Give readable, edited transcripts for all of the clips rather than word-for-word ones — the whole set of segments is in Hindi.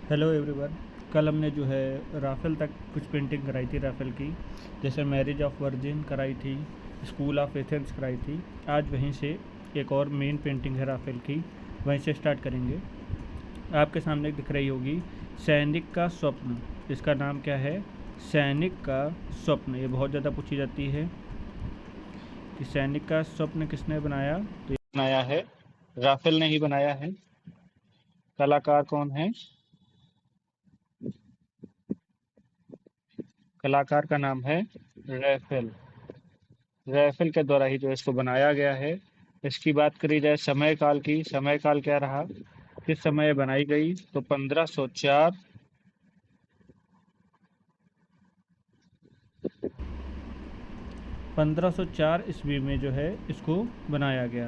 Hello everyone. कल हमने जो है राफेल तक कुछ पेंटिंग कराई थी राफेल की। जैसे मैरिज ऑफ वर्जिन कराई थी, स्कूल ऑफ एथेंस कराई थी। आज वहीं से एक और मेन पेंटिंग है राफेल की, वहीं से स्टार्ट करेंगे। आपके सामने दिख रही होगी सैनिक का स्वप्न। इसका नाम क्या है? सैनिक का स्वप्न। ये बहुत ज़्यादा पूछी जाती है कि सैनिक का स्वप्न किसने बनाया। तो ये बनाया है, राफेल ने ही बनाया है। कलाकार कौन है? कलाकार का नाम है राफेल। राफेल के द्वारा ही जो इसको बनाया गया है। इसकी बात करी जाए समय काल की, समय काल क्या रहा, किस समय बनाई गई, तो 1504 ईस्वी में जो है इसको बनाया गया।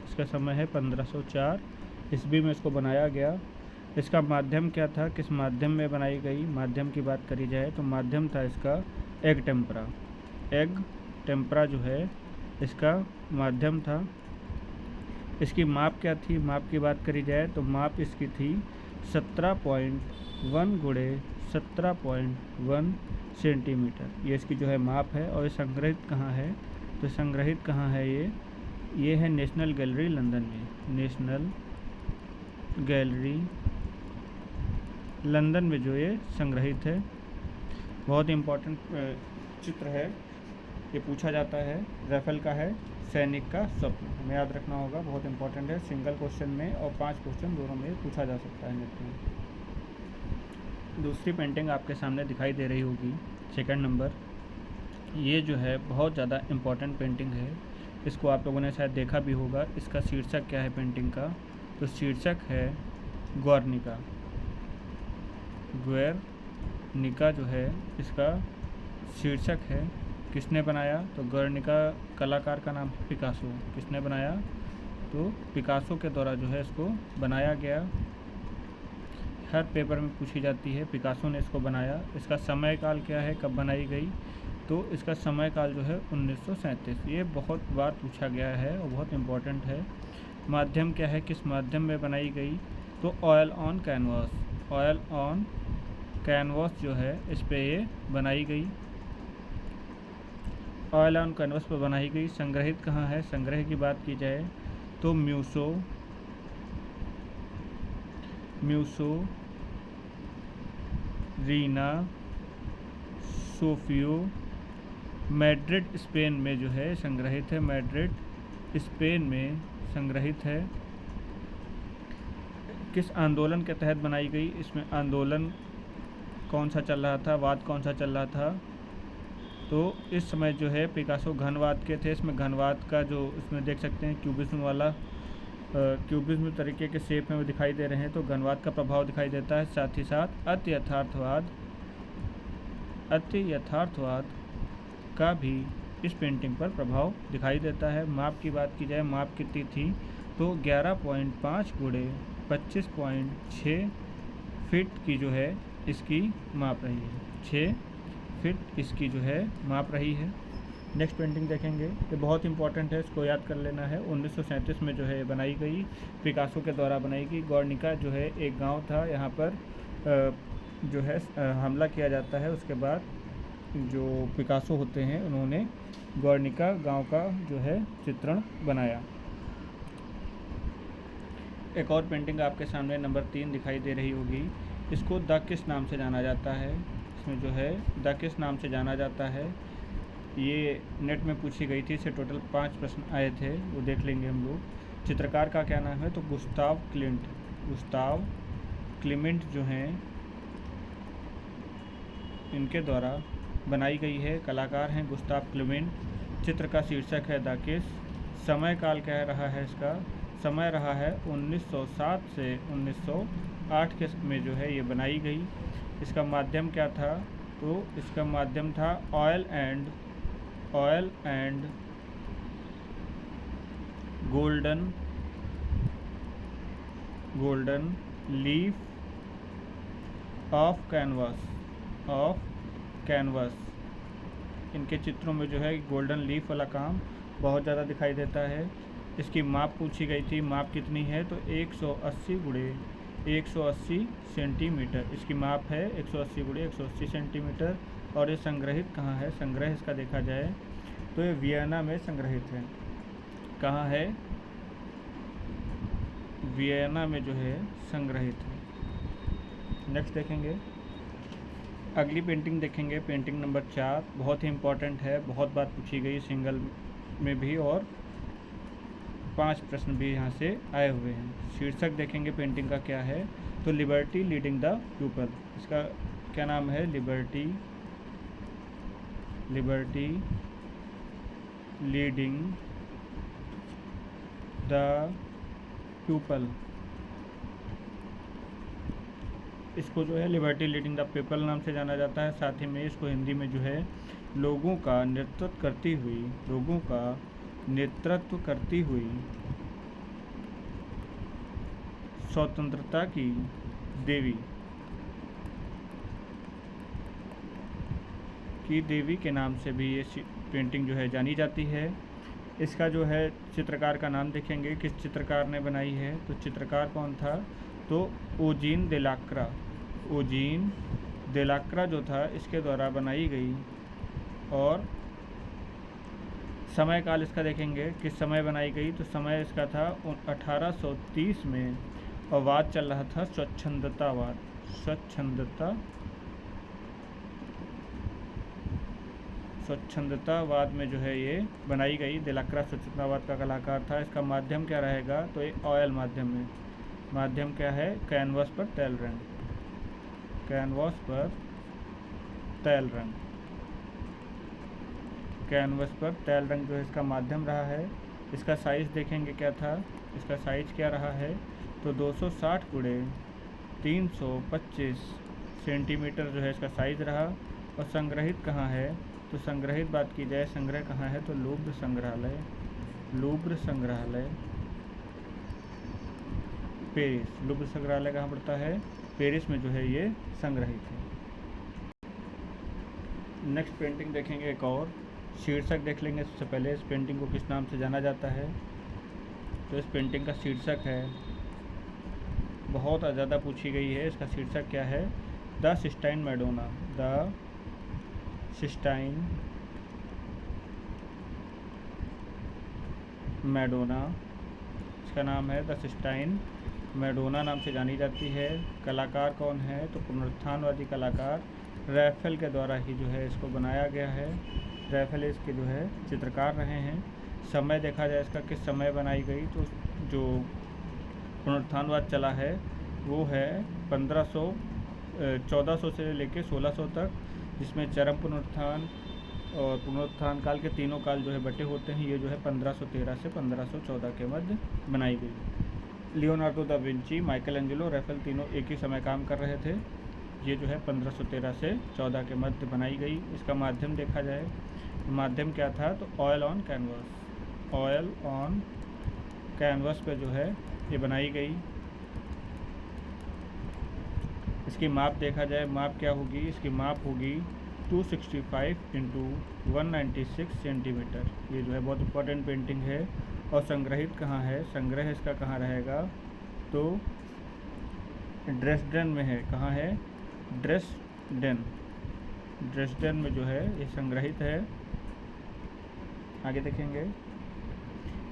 इसका समय है 1504 ईस्वी में इसको बनाया गया। इसका माध्यम क्या था, किस माध्यम में बनाई गई? माध्यम की बात करी जाए तो माध्यम था इसका एग टेम्परा। एग टेम्परा जो है इसका माध्यम था। इसकी माप क्या थी? माप की बात करी जाए तो माप इसकी थी 17.1 गुणे 17.1 सेंटीमीटर। ये इसकी जो है माप है। और ये संग्रहित कहाँ है? तो संग्रहित कहाँ है ये है नेशनल गैलरी लंदन में। नेशनल गैलरी लंदन में जो ये संग्रहित है। बहुत इम्पोर्टेंट चित्र है, ये पूछा जाता है। राफेल का है सैनिक का स्वप्न, हमें याद रखना होगा, बहुत इंपॉर्टेंट है। सिंगल क्वेश्चन में और 5 क्वेश्चन दोनों में पूछा जा सकता है नेट में। दूसरी पेंटिंग आपके सामने दिखाई दे रही होगी, सेकंड नंबर। ये जो है बहुत ज़्यादा इम्पॉर्टेंट पेंटिंग है। इसको आप लोगों ने शायद देखा भी होगा। इसका शीर्षक क्या है पेंटिंग का? तो शीर्षक है ग्वार्निका। ग्वेर्निका जो है इसका शीर्षक है। किसने बनाया? तो गर्निका कलाकार का नाम है पिकासो। किसने बनाया? तो पिकासो के द्वारा जो है इसको बनाया गया। हर पेपर में पूछी जाती है, पिकासो ने इसको बनाया। इसका समय काल क्या है, कब बनाई गई? तो इसका समय काल जो है 1937। ये बहुत बार पूछा गया है और बहुत इम्पोर्टेंट है। माध्यम क्या है, किस माध्यम में बनाई गई? तो oil on canvas. Oil on canvas जो है इस पर ये बनाई गई। ऑयल ऑन कैनवस पर बनाई गई। संग्रहित कहाँ है? संग्रह की बात की जाए तो म्यूसो रीना सोफियो मैड्रिड स्पेन में जो है संग्रहित है। मैड्रिड स्पेन में संग्रहित है। किस आंदोलन के तहत बनाई गई? इसमें आंदोलन कौन सा चल रहा था, वाद कौन सा चल रहा था? तो इस समय जो है पिकासो घनवाद के थे। इसमें घनवाद का जो इसमें देख सकते हैं क्यूबिज्म वाला क्यूबिज्म तरीके के शेप में वो दिखाई दे रहे हैं, तो घनवाद का प्रभाव दिखाई देता है। साथ ही साथ अति यथार्थवाद का भी इस पेंटिंग पर प्रभाव दिखाई देता है। माप की बात की जाए, माप कितनी थी? तो 11.5 गुणे 25.6 फिट की जो है इसकी माप रही है। 6 फिट इसकी जो है माप रही है। नेक्स्ट पेंटिंग देखेंगे, ये बहुत इंपॉर्टेंट है, इसको याद कर लेना है। 1937 में जो है बनाई गई, पिकासो के द्वारा बनाई गई। ग्वार्निका जो है एक गांव था, यहाँ पर जो है हमला किया जाता है। उसके बाद जो पिकासो होते हैं उन्होंने ग्वार्निका गांव का जो है चित्रण बनाया। एक और पेंटिंग आपके सामने नंबर 3 दिखाई दे रही होगी। इसको द किस नाम से जाना जाता है? इसमें जो है द किस नाम से जाना जाता है। ये नेट में पूछी गई थी, इसे टोटल 5 प्रश्न आए थे, वो देख लेंगे हम लोग। चित्रकार का क्या नाम है? तो गुस्ताव क्लिमेंट जो हैं इनके द्वारा बनाई गई है। कलाकार हैं गुस्ताव क्लिमेंट। चित्र का शीर्षक है द किस। समय काल क्या रहा है इसका? समय रहा है 1907 से 1908 के में जो है ये बनाई गई। इसका माध्यम क्या था? तो इसका माध्यम था oil and golden leaf of canvas. इनके चित्रों में जो है गोल्डन लीफ वाला काम बहुत ज़्यादा दिखाई देता है। इसकी माप पूछी गई थी, माप कितनी है? तो 180 गुणे 180 सेंटीमीटर। इसकी माप है 180 गुणे 180 सेंटीमीटर। और ये संग्रहित कहाँ है? संग्रह इसका देखा जाए तो ये वियना में संग्रहित है। कहाँ है? वियना में जो है संग्रहित है। नेक्स्ट देखेंगे, अगली पेंटिंग देखेंगे, पेंटिंग नंबर 4। बहुत ही इम्पोर्टेंट है, बहुत बार पूछी गई सिंगल में भी, और 5 प्रश्न भी यहाँ से आए हुए हैं। शीर्षक देखेंगे पेंटिंग का क्या है, तो लिबर्टी लीडिंग द पीपल। इसका क्या नाम है? Liberty leading the people. इसको जो है लिबर्टी लीडिंग द पीपल नाम से जाना जाता है। साथ ही में इसको हिंदी में जो है लोगों का नेतृत्व करती हुई स्वतंत्रता की देवी के नाम से भी ये पेंटिंग जो है जानी जाती है। इसका जो है चित्रकार का नाम देखेंगे, किस चित्रकार ने बनाई है, तो चित्रकार कौन था? तो ओजीन देलाक्रा जो था इसके द्वारा बनाई गई। और समय काल इसका देखेंगे, किस समय बनाई गई, तो समय इसका था 1830 में, और वाद चल रहा था स्वच्छंदतावाद में जो है ये बनाई गई। देलाक्रा स्वच्छंदतावाद का कलाकार था। इसका माध्यम क्या रहेगा, तो ये ऑयल माध्यम है। माध्यम क्या है? कैनवास पर तेल रंग। कैनवास पर तेल रंग जो है इसका माध्यम रहा है। इसका साइज़ देखेंगे क्या था, इसका साइज़ क्या रहा है, तो 260 गुणे 325 सेंटीमीटर जो है इसका साइज़ रहा। और संग्रहित कहाँ है, तो संग्रहित बात की जाए, संग्रह कहाँ है, तो लूव्र संग्रहालय पेरिस। लूव्र संग्रहालय कहाँ पड़ता है? पेरिस में जो है ये संग्रहित है। नेक्स्ट पेंटिंग देखेंगे एक और। शीर्षक देख लेंगे सबसे पहले, इस पेंटिंग को किस नाम से जाना जाता है, तो इस पेंटिंग का शीर्षक है, बहुत ज़्यादा पूछी गई है। इसका शीर्षक क्या है? The cysteine Madonna. इसका नाम है द सिस्टाइन मैडोना नाम से जानी जाती है। कलाकार कौन है, तो पुनरुत्थानवादी कलाकार रैफेल के द्वारा ही जो है इसको बनाया गया है। रैफेल इसके जो है चित्रकार रहे हैं। समय देखा जाए इसका, किस समय बनाई गई, तो जो पुनरुत्थानवाद चला है वो है 1400 से लेकर 1600 तक, जिसमें चरम पुनरुत्थान और पुनरुत्थान काल के तीनों काल जो है बटे होते हैं। ये जो है 1513 से 1514 के मध्य बनाई गई। Leonardo da Vinci, Michael Angelo, Raphael तीनों एक ही समय काम कर रहे थे। ये जो है 1513 से 14 के मध्य बनाई गई। इसका माध्यम देखा जाए, माध्यम क्या था, तो ऑयल ऑन कैनवास पे जो है ये बनाई गई। इसकी माप देखा जाए, माप क्या होगी, इसकी माप होगी 265 इंटू 196 सेंटीमीटर। ये जो है बहुत इंपॉर्टेंट पेंटिंग है। और संग्रहित कहाँ है, संग्रह इसका कहाँ रहेगा, तो ड्रेसडेन में है। कहाँ है? ड्रेसडेन में जो है ये संग्रहित है। आगे देखेंगे,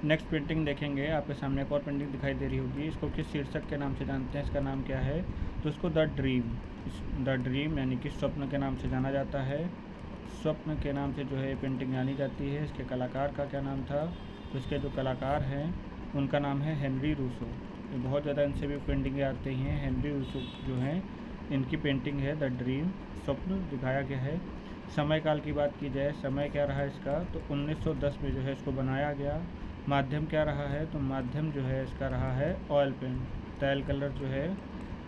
नेक्स्ट पेंटिंग देखेंगे। आपके सामने एक और पेंटिंग दिखाई दे रही होगी। इसको किस शीर्षक के नाम से जानते हैं, इसका नाम क्या है, तो इसको द ड्रीम यानी कि स्वप्न के नाम से जाना जाता है। स्वप्न के नाम से जो है पेंटिंग जानी जाती है। इसके कलाकार का क्या नाम था, तो इसके जो कलाकार हैं उनका नाम है हेनरी रूसो। ये बहुत ज़्यादा इनसे भी पेंटिंगें आती हैं। हेनरी रूसो जो हैं, इनकी पेंटिंग है द ड्रीम, स्वप्न दिखाया गया है। समय काल की बात की जाए, समय क्या रहा इसका, तो 1910 में जो है इसको बनाया गया। माध्यम क्या रहा है, तो माध्यम जो है इसका रहा है ऑयल पेंट,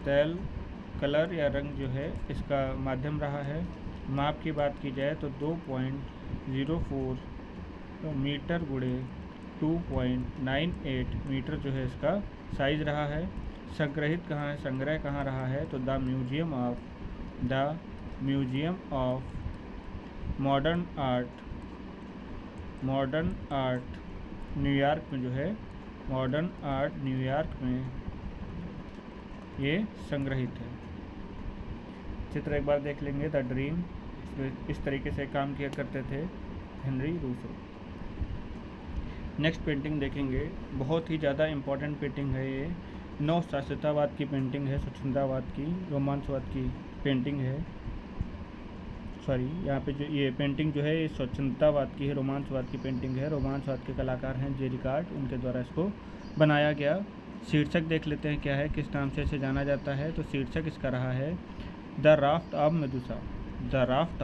तेल कलर या रंग जो है इसका माध्यम रहा है। माप की बात की जाए तो 2.04 मीटर गुणे 2.98 मीटर जो है इसका साइज़ रहा है। संग्रहित कहाँ है, संग्रह कहाँ रहा है, तो the museum of modern art New York में जो है, मॉडर्न आर्ट न्यूयॉर्क में ये संग्रहित है। चित्र एक बार देख लेंगे, द ड्रीम। इस तरीके से काम किया करते थे हेनरी रूसो। नेक्स्ट पेंटिंग देखेंगे, बहुत ही ज़्यादा इम्पोर्टेंट पेंटिंग है ये। नव शास्त्रतावाद की पेंटिंग है, स्वच्छंदावाद की, रोमांसवाद की पेंटिंग है। सॉरी, यहाँ पे जो ये पेंटिंग जो है ये स्वच्छंदावाद की है, रोमांसवाद की पेंटिंग है। रोमांसवाद के कलाकार हैं जे रिकार्ड, उनके द्वारा इसको बनाया गया। शीर्षक देख लेते हैं क्या है, किस नाम से इसे जाना जाता है। तो शीर्षक इसका रहा है the raft of Medusa. The raft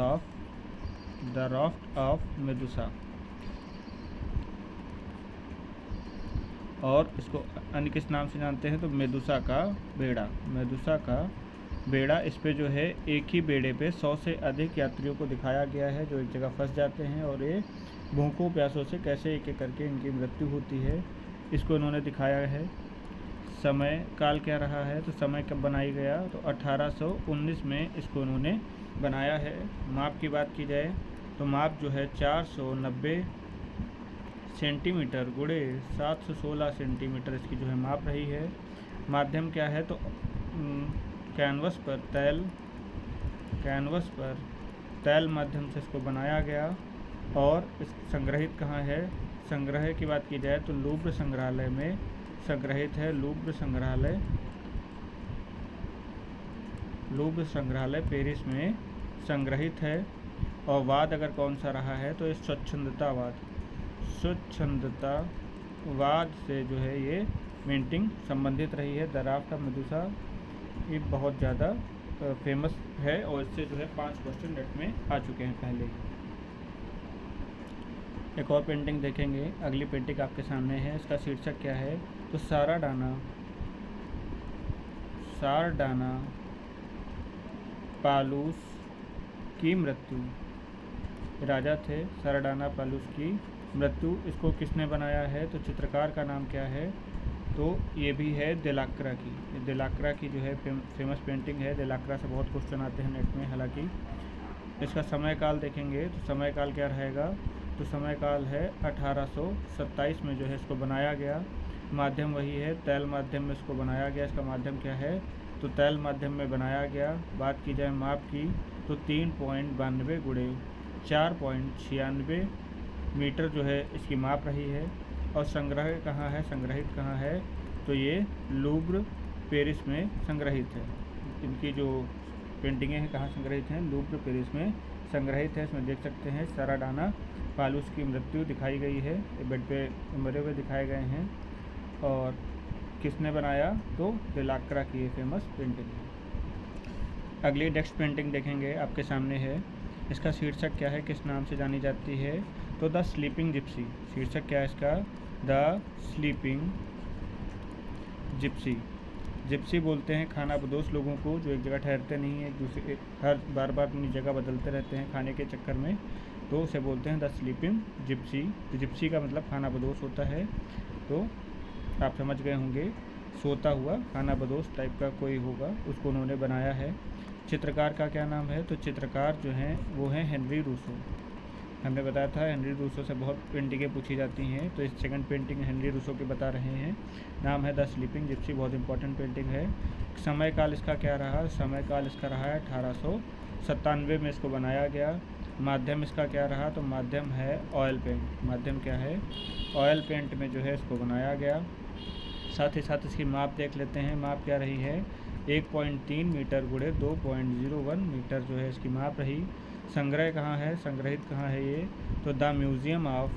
of Medusa. और इसको अन्य किस नाम से जानते हैं, तो मेदुसा का बेड़ा। मेदुसा का बेड़ा। इस पे जो है एक ही बेड़े पे 100 से अधिक यात्रियों को दिखाया गया है जो एक जगह फंस जाते हैं और ये भूखों प्यासों से कैसे एक एक करके इनकी मृत्यु होती है, इसको इन्होंने दिखाया है। समय काल क्या रहा है, तो समय कब बनाई गया, तो 1819 में इसको उन्होंने बनाया है। माप की बात की जाए तो माप जो है 490 सेंटीमीटर गुणे 716 सेंटीमीटर इसकी जो है माप रही है। माध्यम क्या है, तो कैनवस पर तैल माध्यम से इसको बनाया गया। और इस संग्रहित कहाँ है, संग्रह की बात की जाए तो लूव्र संग्रहालय में संग्रहित है। लूव्र संग्रहालय पेरिस में संग्रहित है। और वाद अगर कौन सा रहा है, तो ये स्वच्छंदतावाद से जो है ये पेंटिंग संबंधित रही है। द राफ्ट ऑफ मेदुसा ये बहुत ज़्यादा फेमस है और इससे जो है 5 क्वेश्चन नेट में आ चुके हैं पहले ही। एक और पेंटिंग देखेंगे, अगली पेंटिंग आपके सामने है। इसका शीर्षक क्या है, तो सारडाना पालूस की मृत्यु। राजा थे सारडाना पालूस की मृत्यु। इसको किसने बनाया है, तो चित्रकार का नाम क्या है, तो ये भी है देलाक्रा की। देलाक्रा की जो है फेमस पेंटिंग है। देलाक्रा से बहुत क्वेश्चन आते हैं नेट में। हालांकि इसका समय काल देखेंगे तो समय काल क्या रहेगा, तो समय काल है 1827 में जो है इसको बनाया गया। माध्यम वही है, तैल माध्यम में इसको बनाया गया। इसका माध्यम क्या है, तो तैल माध्यम में बनाया गया। बात की जाए माप की तो 3.92 गुणे 4.96 मीटर जो है इसकी माप रही है। और संग्रह कहाँ है, संग्रहित कहाँ है, तो ये लूव्र पेरिस में संग्रहित है। इनकी जो पेंटिंगें हैं कहाँ संग्रहित हैं, लूव्र पेरिस में संग्रहित है। इसमें देख सकते हैं साराडाना पालूस की मृत्यु दिखाई गई है, बेड पे मरे हुए दिखाए गए हैं। और किसने बनाया, तो देलाक्रा की ये फेमस पेंटिंग है। अगली नेक्स्ट पेंटिंग देखेंगे, आपके सामने है। इसका शीर्षक क्या है, किस नाम से जानी जाती है, तो द स्लीपिंग जिप्सी। शीर्षक क्या है इसका, द स्लीपिंग जिप्सी। जिप्सी बोलते हैं खानाबदोश लोगों को जो एक जगह ठहरते नहीं हैं, एक दूसरे हर बार अपनी जगह बदलते रहते हैं खाने के चक्कर में, तो उसे बोलते हैं द स्लीपिंग जिप्सी। तो जिप्सी का मतलब खानाबदोश होता है। तो आप समझ गए होंगे, सोता हुआ खानाबदोश टाइप का कोई होगा, उसको उन्होंने बनाया है। चित्रकार का क्या नाम है, तो चित्रकार जो हैं वो हैं हेनरी रूसो। हमने बताया था हेनरी रूसो से बहुत पेंटिंगें पूछी जाती हैं, तो इस सेकंड पेंटिंग हेनरी रूसो की बता रहे हैं। नाम है द स्लीपिंग जिप्सी, बहुत इंपॉर्टेंट पेंटिंग है। समय काल इसका क्या रहा, समय काल इसका रहा है 1897 में इसको बनाया गया। माध्यम इसका क्या रहा, तो माध्यम है ऑयल पेंट। माध्यम क्या है, ऑयल पेंट में जो है इसको बनाया गया। साथ ही साथ इसकी माप देख लेते हैं। माप क्या रही है, 1.3 मीटर गुणे 2.01 मीटर जो है इसकी माप रही। संग्रह कहाँ है, संग्रहित कहाँ है ये, तो the museum of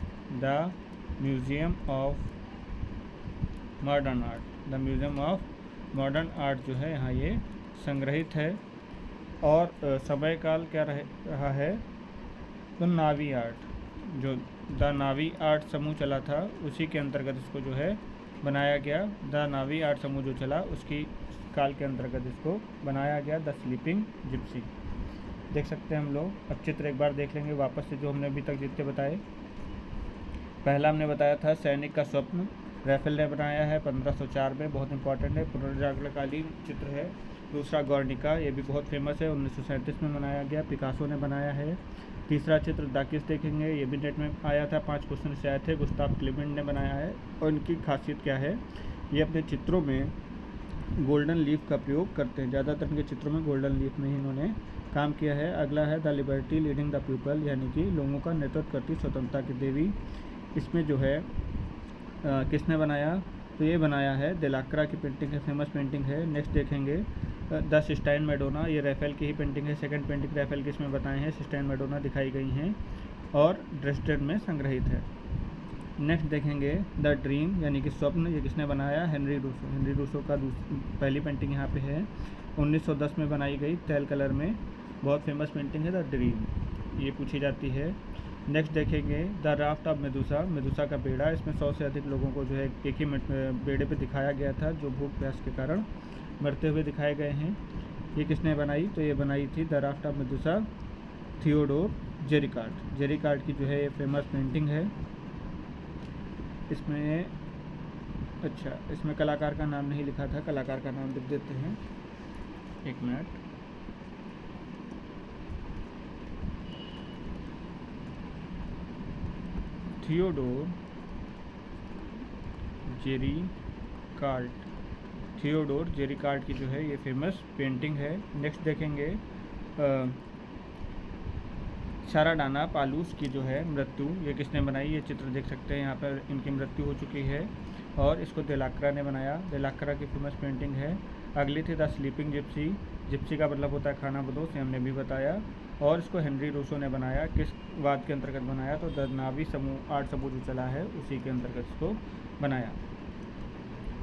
modern art. The museum of modern art जो है यहाँ ये संग्रहित है। और समय काल क्या रहा है, तो नावी आर्ट, जो द नावी आर्ट समूह चला था उसी के अंतर्गत इसको जो है बनाया गया। द नावी आर्ट समूह जो चला उसकी काल के अंतर्गत इसको बनाया गया, द स्लीपिंग जिप्सी। देख सकते हैं हम लोग। अब चित्र एक बार देख लेंगे वापस से, जो हमने अभी तक जितने बताए। पहला हमने बताया था सैनिक का स्वप्न, रैफेल ने बनाया है 1504 में, बहुत इंपॉर्टेंट है, पुनर्जागरणकालीन चित्र है। दूसरा गॉर्निका, ये भी बहुत फेमस है, 1937 में बनाया गया, पिकासो ने बनाया है। तीसरा चित्र दाकिस देखेंगे, ये भी नेट में आया था, 5 क्वेश्चन से आए थे, गुस्ताव क्लेमेंट ने बनाया है। और इनकी खासियत क्या है, ये अपने चित्रों में गोल्डन लीफ का प्रयोग करते हैं। ज़्यादातर इनके चित्रों में गोल्डन लीफ में ही इन्होंने काम किया है। अगला है the liberty leading the people, यानी कि लोगों का नेतृत्व करती स्वतंत्रता की देवी। इसमें जो है किसने बनाया, तो ये बनाया है देलाक्रा की पेंटिंग है, फेमस पेंटिंग है। नेक्स्ट देखेंगे द सिस्टाइन मैडोना, ये रैफेल की ही पेंटिंग है। सेकंड पेंटिंग रैफेल की इसमें बताए हैं, सिस्टाइन मैडोना दिखाई गई हैं और ड्रेस्डेन में संग्रहित है। नेक्स्ट देखेंगे द ड्रीम, यानी कि स्वप्न, ये किसने बनाया, हेनरी रूसो। हेनरी रूसो का पहली पेंटिंग यहाँ पे है, 1910 में बनाई गई, तेल कलर में, बहुत फेमस पेंटिंग है द ड्रीम, ये पूछी जाती है। नेक्स्ट देखेंगे द राफ्ट ऑफ मेदुसा, मेदुसा का बेड़ा, इसमें 100 से अधिक लोगों को जो है एक ही बेड़े पे दिखाया गया था, जो भूख प्यास के कारण मरते हुए दिखाए गए हैं। ये किसने बनाई, तो ये बनाई थी द राफ्ट ऑफ मेदुसा थियोडोर जेरिकार्ड। जेरिकार्ड की जो है ये फेमस पेंटिंग है। इसमें अच्छा, इसमें कलाकार का नाम नहीं लिखा था, कलाकार का नाम लिख देते हैं, एक मिनट। थियोडोर जेरिकार्ड, थियोडोर जेरिकार्ड की जो है ये फेमस पेंटिंग है। नेक्स्ट देखेंगे शाराडाना पालूस की जो है मृत्यु, ये किसने बनाई, ये चित्र देख सकते हैं यहाँ पर, इनकी मृत्यु हो चुकी है और इसको देलाक्रा ने बनाया। देलाक्रा की फेमस पेंटिंग है। अगली थी द स्लीपिंग जिप्सी, जिप्सी का मतलब होता है खाना बदोश, हमने भी बताया, और इसको हेनरी रूसो ने बनाया। किस वाद के अंतर्गत बनाया, तो द नावी समूह 8 समूह जो चला है उसी के अंतर्गत इसको बनाया।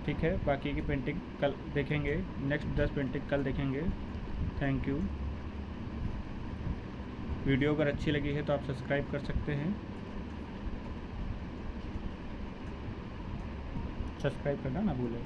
ठीक है, बाकी की पेंटिंग कल देखेंगे, नेक्स्ट 10 पेंटिंग कल देखेंगे। Thank you. वीडियो अगर अच्छी लगी है तो आप सब्सक्राइब कर सकते हैं, सब्सक्राइब करना ना भूलें।